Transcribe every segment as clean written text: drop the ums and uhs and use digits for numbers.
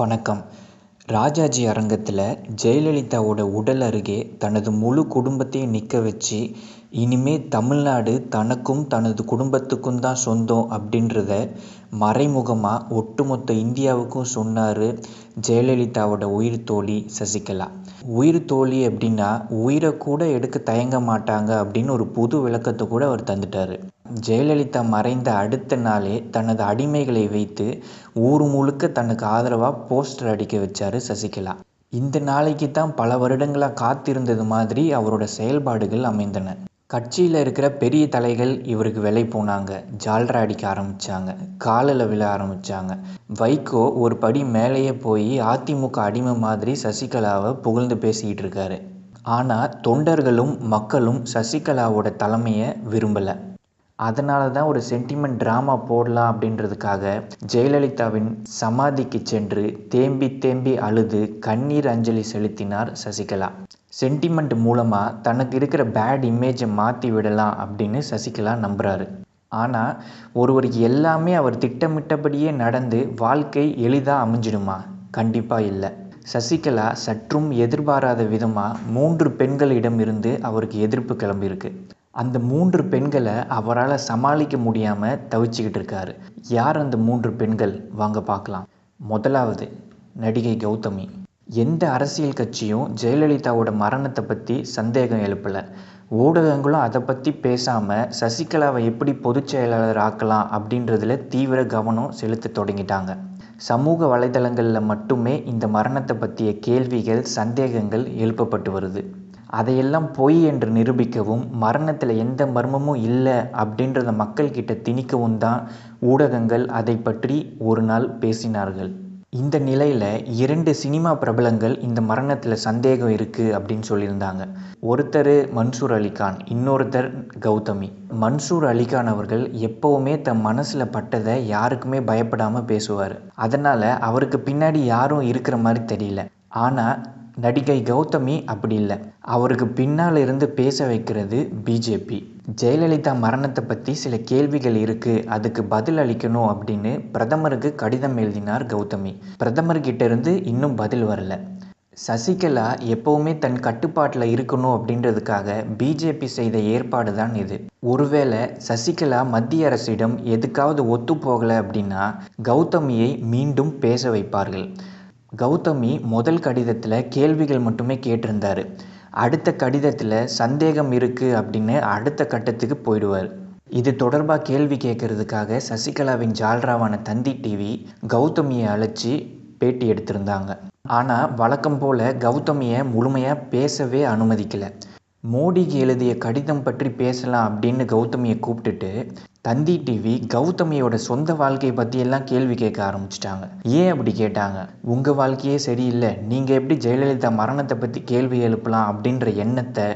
வணக்கம். ராஜாஜி அரங்கத்தில் ஜெயலலிதாவோட உடல் அருகே தனது முழு குடும்பத்தையும் நிற்க வச்சு, இனிமே தமிழ்நாடு தனக்கும் தனது குடும்பத்துக்கும் தான் சொந்தம் அப்படின்றத மறைமுகமாக ஒட்டுமொத்த இந்தியாவுக்கும் சொன்னார் ஜெயலலிதாவோட உயிர் தோழி சசிகலா. உயிர் தோழி அப்படின்னா உயிரை கூட எடுக்க தயங்க மாட்டாங்க அப்படின்னு ஒரு புது விளக்கத்தை கூட அவர் தந்துட்டார். ஜெயலலிதா மறைந்த அடுத்த நாளே தனது அடிமைகளை வைத்து ஊர் முழுக்க தனக்கு ஆதரவாக போஸ்டர் அடிக்க வச்சார் சசிகலா. இந்த நாளைக்கு தான் பல வருடங்களாக காத்திருந்தது மாதிரி அவரோட செயல்பாடுகள் அமைந்தன. கட்சியில் இருக்கிற பெரிய தலைகள் இவருக்கு விலை போனாங்க, ஜால்ரா அடிக்க ஆரம்பித்தாங்க, காலில் விழ ஆரம்பித்தாங்க. வைகோ ஒரு படி மேலேயே போய் அதிமுக அடிமை மாதிரி சசிகலாவை புகழ்ந்து பேசிக்கிட்டு இருக்காரு. ஆனால் தொண்டர்களும் மக்களும் சசிகலாவோட தலைமையை விரும்பலை. அதனால தான் ஒரு சென்டிமெண்ட் ட்ராமா போடலாம் அப்படின்றதுக்காக ஜெயலலிதாவின் சமாதிக்கு சென்று தேம்பி தேம்பி அழுது கண்ணீர் அஞ்சலி செலுத்தினார் சசிகலா. சென்டிமெண்ட் மூலமாக தனக்கு இருக்கிற பேட் இமேஜை மாற்றி விடலாம் அப்படின்னு சசிகலா நம்புகிறாரு. ஆனால் ஒருவருக்கு எல்லாமே அவர் திட்டமிட்டபடியே நடந்து வாழ்க்கை எளிதாக அமைஞ்சிடுமா? கண்டிப்பாக இல்லை. சசிகலா சற்றும் எதிர்பாராத விதமாக 3 பெண்களிடம் இருந்து அவருக்கு எதிர்ப்பு கிளம்பியிருக்கு. அந்த 3 பெண்களை அவரால் சமாளிக்க முடியாமல் தவிச்சுக்கிட்டு இருக்காரு. யார் அந்த 3 பெண்கள்? வாங்க பார்க்கலாம். முதலாவது நடிகை கௌதமி. எந்த அரசியல் கட்சியும் ஜெயலலிதாவோட மரணத்தை பற்றி சந்தேகம் எழுப்பலை. ஊடகங்களும் அதை பற்றி பேசாமல் சசிகலாவை எப்படி பொதுச் செயலாளர் ஆக்கலாம் அப்படின்றதுல தீவிர கவனம் செலுத்த தொடங்கிட்டாங்க. சமூக வலைதளங்களில் மட்டுமே இந்த மரணத்தை பற்றிய கேள்விகள், சந்தேகங்கள் எழுப்பப்பட்டு வருது. அதையெல்லாம் பொய் என்று நிரூபிக்கவும், மரணத்தில் எந்த மர்மமும் இல்லை அப்படின்றத மக்கள்கிட்ட திணிக்கவும் தான் ஊடகங்கள் அதை பற்றி ஒரு நாள் பேசினார்கள். இந்த நிலையில் 2 சினிமா பிரபலங்கள் இந்த மரணத்தில் சந்தேகம் இருக்குது அப்படின்னு சொல்லியிருந்தாங்க. ஒருத்தர் மன்சூர் அலிகான், இன்னொருத்தர் கௌதமி. மன்சூர் அலிகான் அவர்கள் எப்போவுமே தன் மனசில் பட்டதை யாருக்குமே பயப்படாமல் பேசுவார். அதனால் அவருக்கு பின்னாடி யாரும் இருக்கிற மாதிரி தெரியல. ஆனால் நடிகை கௌதமி அப்படி இல்லை. அவருக்கு பின்னால் இருந்து பேச வைக்கிறது பிஜேபி. ஜெயலலிதா மரணத்தை பற்றி சில கேள்விகள் இருக்குது, அதுக்கு பதில் அளிக்கணும் அப்படின்னு பிரதமருக்கு கடிதம் எழுதினார் கௌதமி. பிரதமர்கிட்ட இருந்து இன்னும் பதில் வரல. சசிகலா எப்போவுமே தன் கட்டுப்பாட்டில் இருக்கணும் அப்படின்றதுக்காக பிஜேபி செய்த ஏற்பாடு தான் இது. ஒருவேளை சசிகலா மத்திய அரசிடம் எதுக்காவது ஒத்து போகலை அப்படின்னா கௌதமியை மீண்டும் பேச வைப்பார்கள். கௌதமி முதல் கடிதத்தில் கேள்விகள் மட்டுமே கேட்டிருந்தார். அடுத்த கடிதத்தில் சந்தேகம் இருக்குது அப்படின்னு அடுத்த கட்டத்துக்கு போயிடுவார். இது தொடர்பாக கேள்வி கேட்கறதுக்காக சசிகலாவின் ஜால்ராவான தந்தி டிவி கௌதமியை அழைச்சி பேட்டி எடுத்திருந்தாங்க. ஆனால் வழக்கம் போல் கௌதமியை முழுமையாக பேசவே அனுமதிக்கலை. மோடிக்கு எழுதிய கடிதம் பற்றி பேசலாம் அப்படின்னு கௌதமியை கூப்பிட்டுட்டு தந்தி டிவி கௌதமியோட சொந்த வாழ்க்கையை பற்றியெல்லாம் கேள்வி கேட்க ஆரம்பிச்சிட்டாங்க. ஏன் அப்படி கேட்டாங்க? உங்கள் வாழ்க்கையே சரியில்லை, நீங்கள் எப்படி ஜெயலலிதா மரணத்தை பற்றி கேள்வி எழுப்பலாம் அப்படின்ற எண்ணத்தை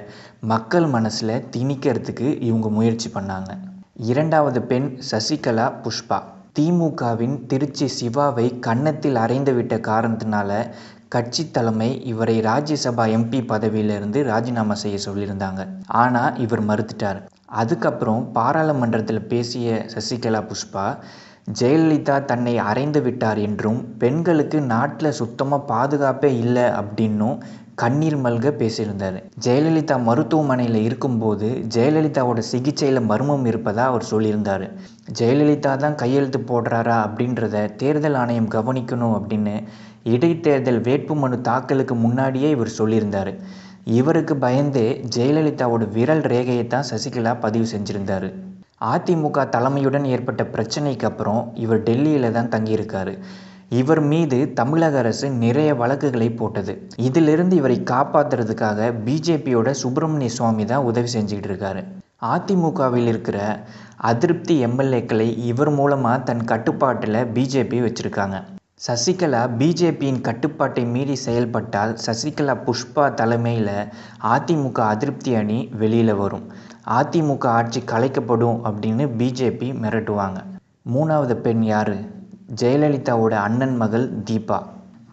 மக்கள் மனசில் திணிக்கிறதுக்கு இவங்க முயற்சி பண்ணாங்க. 2வது பெண் சசிகலா புஷ்பா. திமுகவின் திருச்சி சிவாவை கன்னத்தில் அறைந்து விட்ட காரணத்தினால கட்சி தலைமை இவரை ராஜ்யசபா எம்பி பதவியிலிருந்து ராஜினாமா செய்ய சொல்லியிருந்தாங்க. ஆனால் இவர் மறுத்துட்டார். அதுக்கப்புறம் பாராளுமன்றத்தில் பேசிய சசிகலா புஷ்பா ஜெயலலிதா தன்னை அறைந்து விட்டார் என்றும் பெண்களுக்கு நாட்டில் சுத்தமாக பாதுகாப்பே இல்லை அப்படின்னும் கண்ணீர் மல்க பேசியிருந்தார். ஜெயலலிதா மருத்துவமனையில் இருக்கும்போது ஜெயலலிதாவோட சிகிச்சையில் மர்மம் இருப்பதாக அவர் சொல்லியிருந்தார். ஜெயலலிதா தான் கையெழுத்து போடுறாரா அப்படின்றத தேர்தல் ஆணையம் கவனிக்கணும் அப்படின்னு இடைத்தேர்தல் வேட்புமனு தாக்கலுக்கு முன்னாடியே இவர் சொல்லியிருந்தார். இவருக்கு பயந்தே ஜெயலலிதாவோட விரல் ரேகையை தான் சசிகலா பதிவு செஞ்சுருந்தார். அதிமுக தலைமையுடன் ஏற்பட்ட பிரச்சனைக்கு அப்புறம் இவர் டெல்லியில் தான் தங்கியிருக்காரு. இவர் மீது தமிழக அரசு நிறைய வழக்குகளை போட்டது. இதிலிருந்து இவரை காப்பாற்றுறதுக்காக பிஜேபியோட சுப்பிரமணிய சுவாமி தான் உதவி செஞ்சுக்கிட்டு இருக்காரு. அதிமுகவில் இருக்கிற அதிருப்தி எம்எல்ஏக்களை இவர் மூலமாக தன் கட்டுப்பாட்டில் பிஜேபி வச்சுருக்காங்க. சசிகலா பிஜேபியின் கட்டுப்பாட்டை மீறி செயல்பட்டால் சசிகலா புஷ்பா தலைமையில் அதிமுக அதிருப்தி அணி வெளியில் வரும். அதிமுக ஆட்சி கலைக்கப்படும் அப்படின்னு பிஜேபி மிரட்டுவாங்க. 3வது பெண் யார்? ஜெயலலிதாவோட அண்ணன் மகள் தீபா.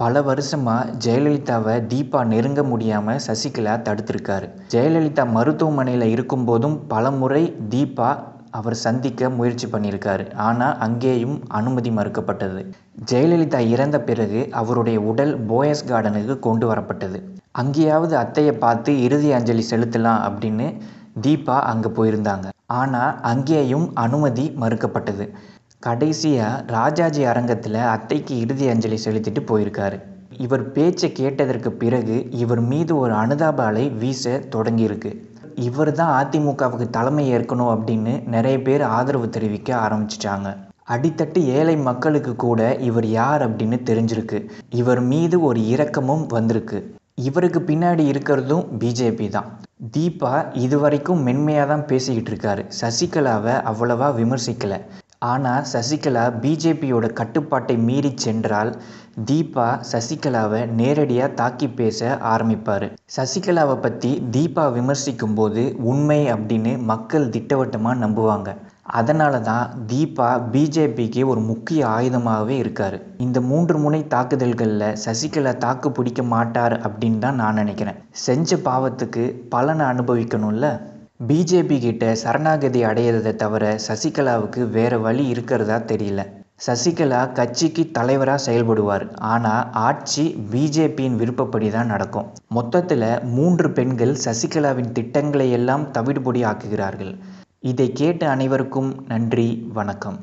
பல வருஷமாக ஜெயலலிதாவை தீபா நெருங்க முடியாமல் சசிகலா தடுத்திருக்காரு. ஜெயலலிதா மருத்துவமனையில் இருக்கும்போதும் பல முறை தீபா அவர் சந்திக்க முயற்சி பண்ணியிருக்காரு. ஆனால் அங்கேயும் அனுமதி மறுக்கப்பட்டது. ஜெயலலிதா இறந்த பிறகு அவருடைய உடல் போயஸ் கார்டனுக்கு கொண்டு வரப்பட்டது. அங்கேயாவது அத்தையை பார்த்து இறுதி அஞ்சலி செலுத்தலாம் அப்படின்னு தீபா அங்கே போயிருந்தாங்க. ஆனால் அங்கேயும் அனுமதி மறுக்கப்பட்டது. கடைசியாக ராஜாஜி அரங்கத்தில் அத்தைக்கு இறுதி அஞ்சலி செலுத்திட்டு போயிருக்காரு. இவர் பேச்சை கேட்டதற்கு பிறகு இவர் மீது ஒரு அனுதாப அலை வீச தொடங்கியிருக்கு. இவர் தான் அதிமுகவுக்கு தலைமை ஏற்கணும் அப்படின்னு நிறைய பேர் ஆதரவு தெரிவிக்க ஆரம்பிச்சிட்டாங்க. அடித்தட்டு ஏழை மக்களுக்கு கூட இவர் யார் அப்படின்னு தெரிஞ்சிருக்கு. இவர் மீது ஒரு இரக்கமும் வந்திருக்கு. இவருக்கு பின்னாடி இருக்கிறதும் பிஜேபி தான். தீபா இதுவரைக்கும் மென்மையாக தான் பேசிக்கிட்டு இருக்காரு. சசிகலாவை அவ்வளவா விமர்சிக்கலை. ஆனால் சசிகலா பிஜேபியோட கட்டுப்பாட்டை மீறி சென்றால் தீபா சசிகலாவை நேரடியாக தாக்கி பேச ஆரம்பிப்பார். சசிகலாவை பற்றி தீபா விமர்சிக்கும் போது உண்மை அப்படின்னு மக்கள் திட்டவட்டமாக நம்புவாங்க. அதனால தான் தீபா பிஜேபிக்கு ஒரு முக்கிய ஆயுதமாகவே இருக்கார். இந்த 3 முனை தாக்குதல்களில் சசிகலா தாக்கு பிடிக்க மாட்டார் அப்படின்னு தான் நான் நினைக்கிறேன். செஞ்ச பாவத்துக்கு பலனை அனுபவிக்கணும்ல. பிஜேபி கிட்ட சரணாகதி அடையிறதை தவிர சசிகலாவுக்கு வேறு வழி இருக்கிறதா தெரியல. சசிகலா கட்சிக்கு தலைவராக செயல்படுவார். ஆனால் ஆட்சி பிஜேபியின் விருப்பப்படி தான் நடக்கும். மொத்தத்தில் 3 பெண்கள் சசிகலாவின் திட்டங்களை எல்லாம் தவிடுபொடி ஆக்குகிறார்கள். இதை கேட்ட அனைவருக்கும் நன்றி, வணக்கம்.